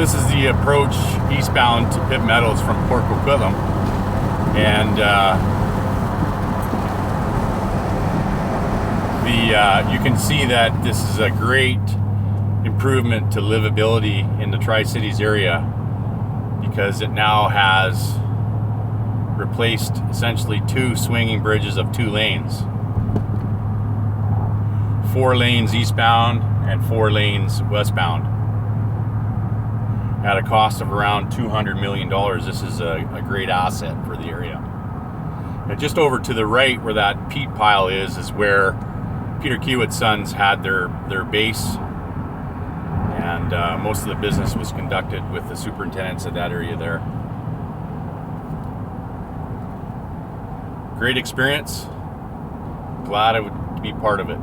This is the approach eastbound to Pitt Meadows from Port Coquitlam, and you can see that this is a great improvement to livability in the Tri-Cities area, because it now has replaced essentially 2 swinging bridges of 2 lanes. 4 lanes eastbound and 4 lanes westbound. At a cost of around $200 million, this is a great asset for the area. Now, just over to the right where that peat pile is where Peter Kiewit's sons had their base, and most of the business was conducted with the superintendents of that area there. Great experience. Glad I would be part of it.